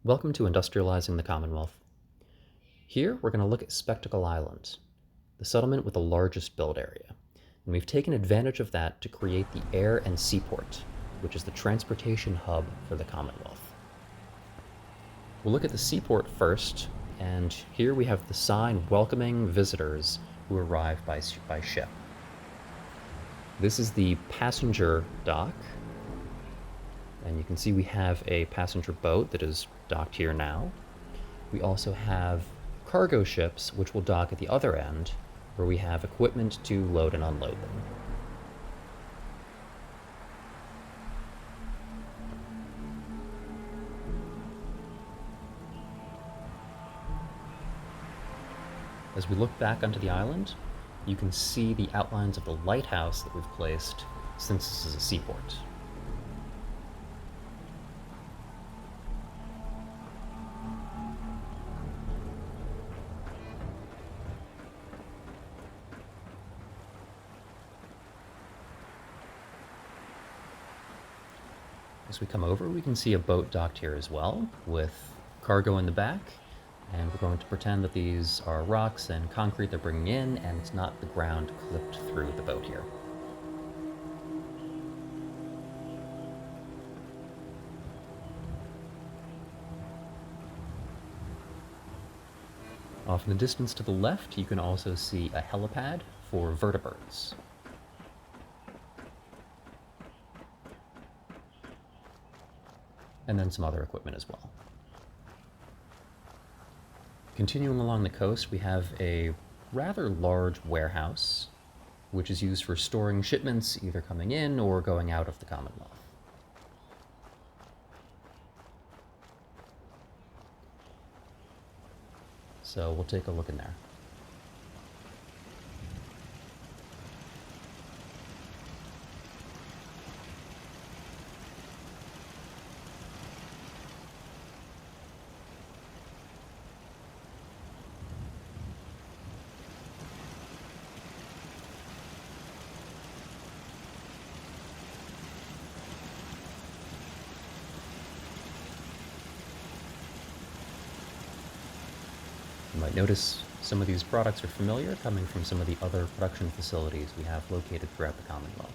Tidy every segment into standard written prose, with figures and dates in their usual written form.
Welcome to Industrializing the Commonwealth. Here, we're going to look at Spectacle Island, the settlement with the largest build area. And we've taken advantage of that to create the Air and Seaport, which is the transportation hub for the Commonwealth. We'll look at the Seaport first, and here we have the sign welcoming visitors who arrive by ship. This is the passenger dock, and you can see we have a passenger boat that is docked here now. We also have cargo ships, which will dock at the other end, where we have equipment to load and unload them. As we look back onto the island, you can see the outlines of the lighthouse that we've placed since this is a seaport. As we come over, we can see a boat docked here as well, with cargo in the back, and we're going to pretend that these are rocks and concrete they're bringing in, and it's not the ground clipped through the boat here. Off in the distance to the left, you can also see a helipad for vertibirds. And then some other equipment as well. Continuing along the coast, we have a rather large warehouse, which is used for storing shipments either coming in or going out of the Commonwealth. So we'll take a look in there. You might notice some of these products are familiar, coming from some of the other production facilities we have located throughout the Commonwealth.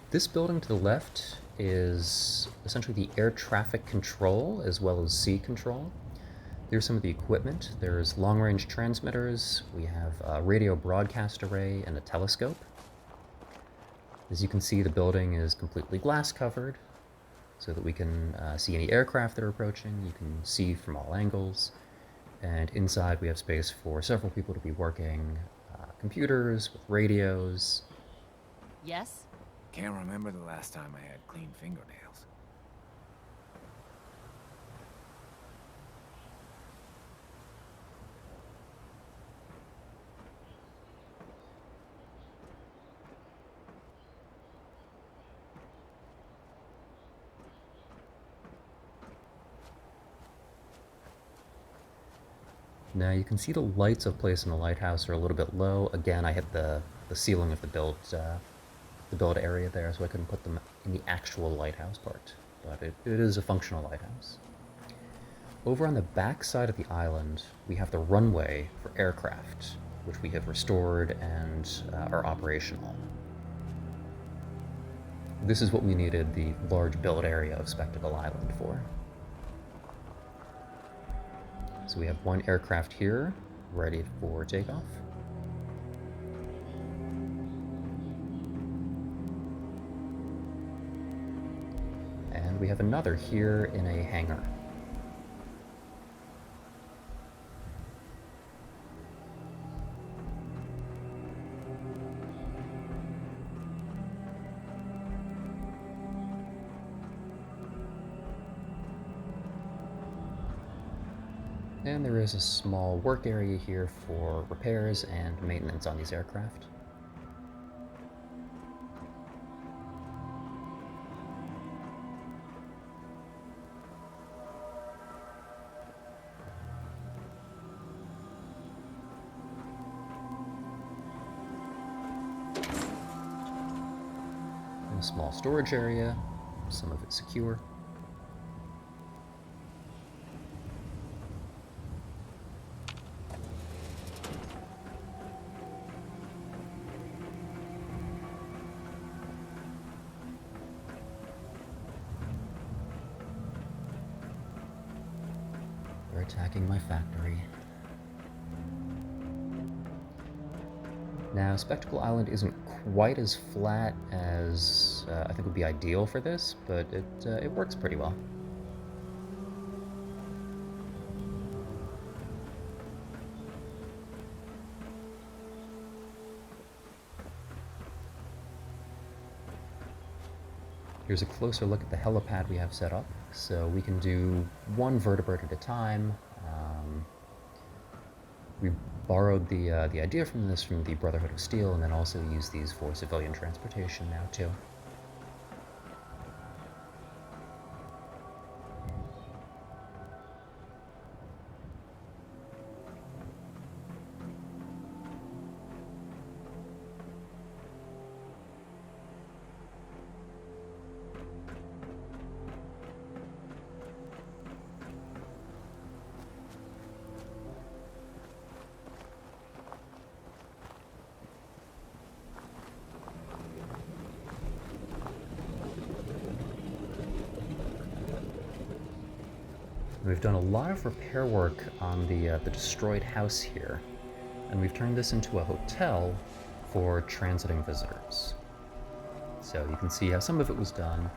This building to the left is essentially the air traffic control as well as sea control. There's some of the equipment. There's long-range transmitters, we have a radio broadcast array, and a telescope. As you can see, the building is completely glass covered so that we can see any aircraft that are approaching. You can see from all angles. And inside we have space for several people to be working, computers with radios. Yes? Can't remember the last time I had clean fingernails. Now you can see the lights I've placed in the lighthouse are a little bit low. Again, I hit the ceiling of the build area there, so I couldn't put them in the actual lighthouse part, but it is a functional lighthouse. Over on the back side of the island, we have the runway for aircraft, which we have restored and are operational. This is what we needed the large build area of Spectacle Island for. So we have one aircraft here, ready for takeoff. And we have another here in a hangar. And there is a small work area here for repairs and maintenance on these aircraft. A small storage area, some of it secure. They're attacking my factory. Now, Spectacle Island isn't quite as flat as I think would be ideal for this, but it works pretty well. Here's a closer look at the helipad we have set up. So we can do one vertebrate at a time. We borrowed the idea from this from the Brotherhood of Steel, and then also use these for civilian transportation now too. We've done a lot of repair work on the destroyed house here, and we've turned this into a hotel for transiting visitors. So you can see how some of it was done,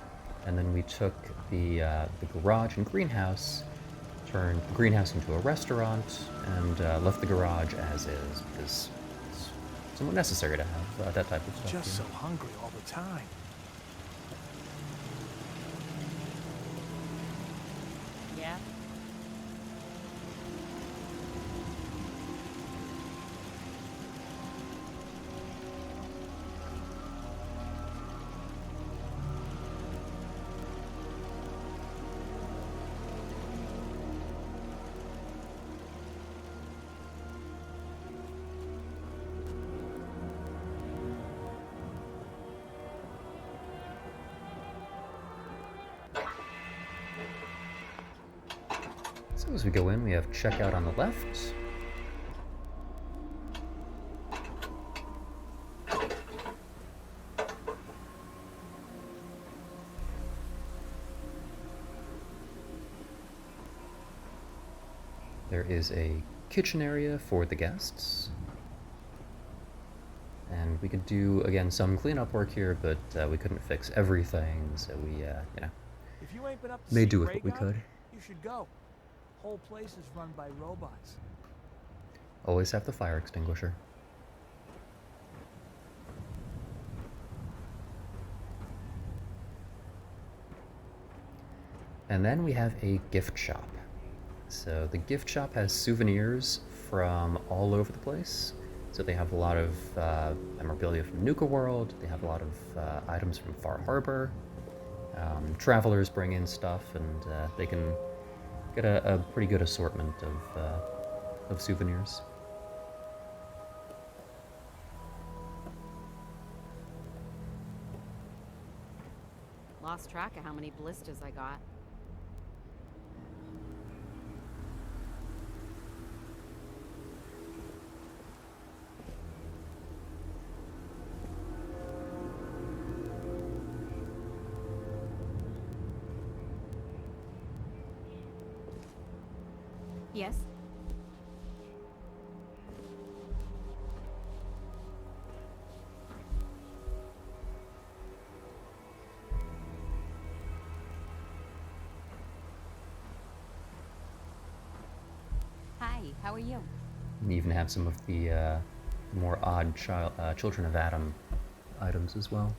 and then we took the garage and greenhouse, turned the greenhouse into a restaurant, and left the garage as is, because it's somewhat necessary to have that type of stuff. Just so hungry all the time. Yeah? So as we go in, we have checkout on the left. There is a kitchen area for the guests. And we could do, again, some cleanup work here, but we couldn't fix everything, so we, you know, If you ain't been up to made see do with what we Raygun, could. you should go. Whole place is run by robots. Always have the fire extinguisher. And then we have a gift shop. So the gift shop has souvenirs from all over the place. So they have a lot of memorabilia from Nuka World. They have a lot of items from Far Harbor. Travelers bring in stuff, and they can get a pretty good assortment of souvenirs. Lost track of how many blisters I got. Yes? Hi, how are you? And even have some of the more odd Children of Adam items as well.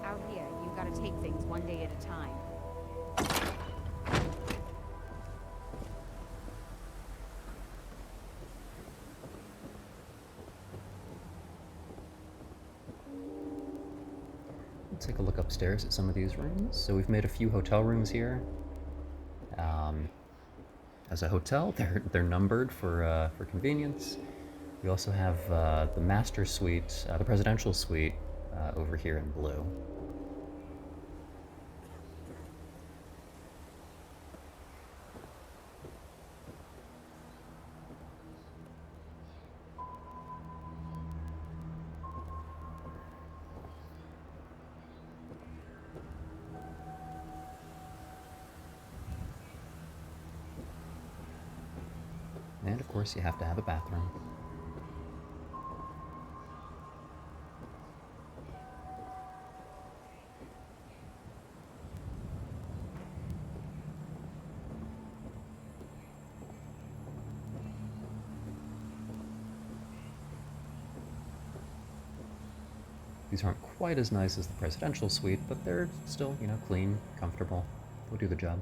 Out here, you gotta take things one day at a time. We'll take a look upstairs at some of these rooms. So we've made a few hotel rooms here. As a hotel, they're numbered for convenience. We also have the master suite, the presidential suite, over here in blue. And of course, you have to have a bathroom. These aren't quite as nice as the presidential suite, but they're still, clean, comfortable. They'll do the job.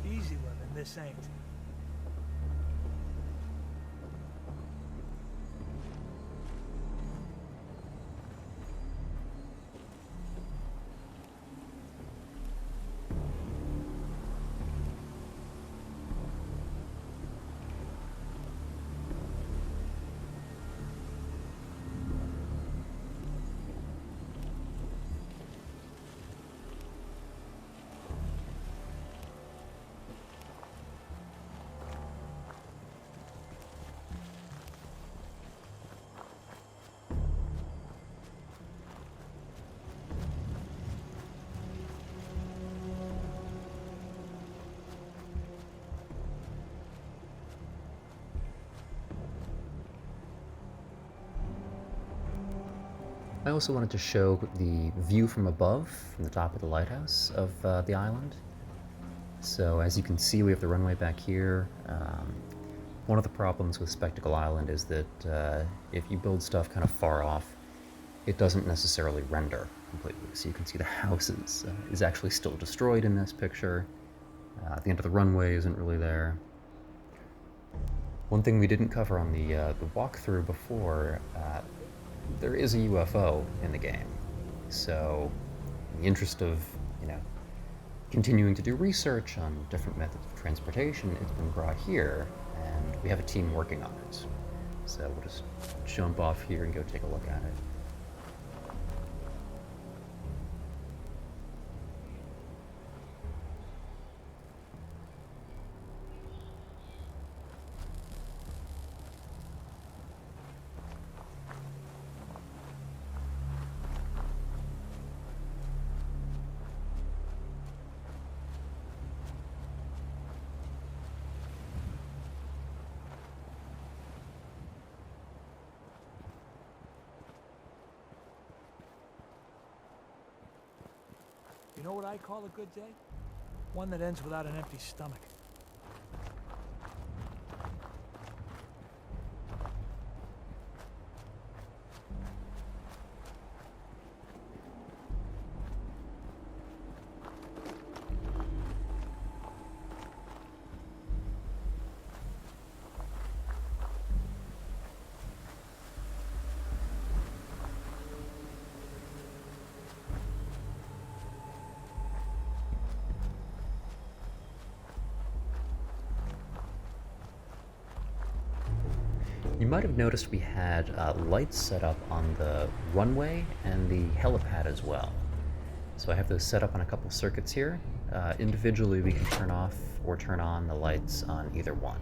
Easy living, this ain't. I also wanted to show the view from above, from the top of the lighthouse of the island. So as you can see, we have the runway back here. One of the problems with Spectacle Island is that if you build stuff kind of far off, it doesn't necessarily render completely. So you can see the house is actually still destroyed in this picture. The end of the runway isn't really there. One thing we didn't cover on the walkthrough before, there is a UFO in the game. So in the interest of, continuing to do research on different methods of transportation, it's been brought here, and we have a team working on it. So we'll just jump off here and go take a look at it. You know what I call a good day? One that ends without an empty stomach. You might have noticed we had lights set up on the runway and the helipad as well. So I have those set up on a couple circuits here. Individually, we can turn off or turn on the lights on either one.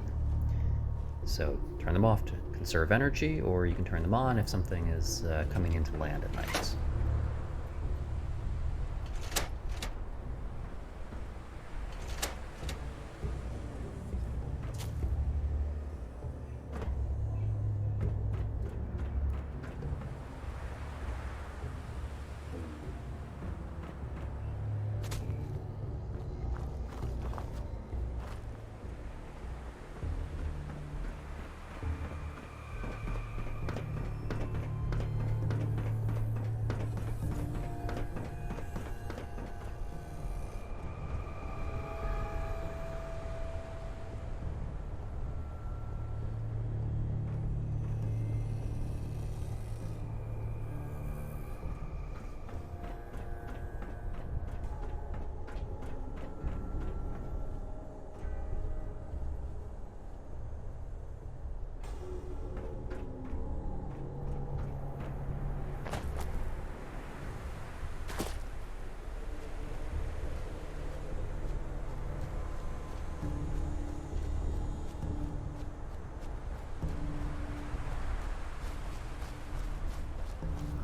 So turn them off to conserve energy, or you can turn them on if something is coming in to land at night.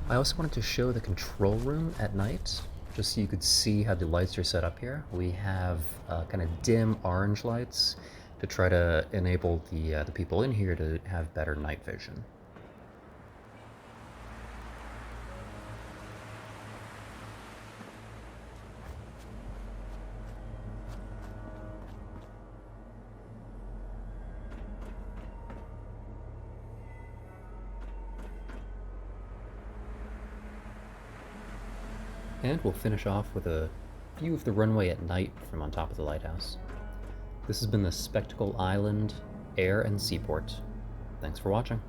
I also wanted to show the control room at night, just so you could see how the lights are set up here. We have kind of dim orange lights to try to enable the people in here to have better night vision. And we'll finish off with a view of the runway at night from on top of the lighthouse. This has been the Spectacle Island Air and Seaport. Thanks for watching.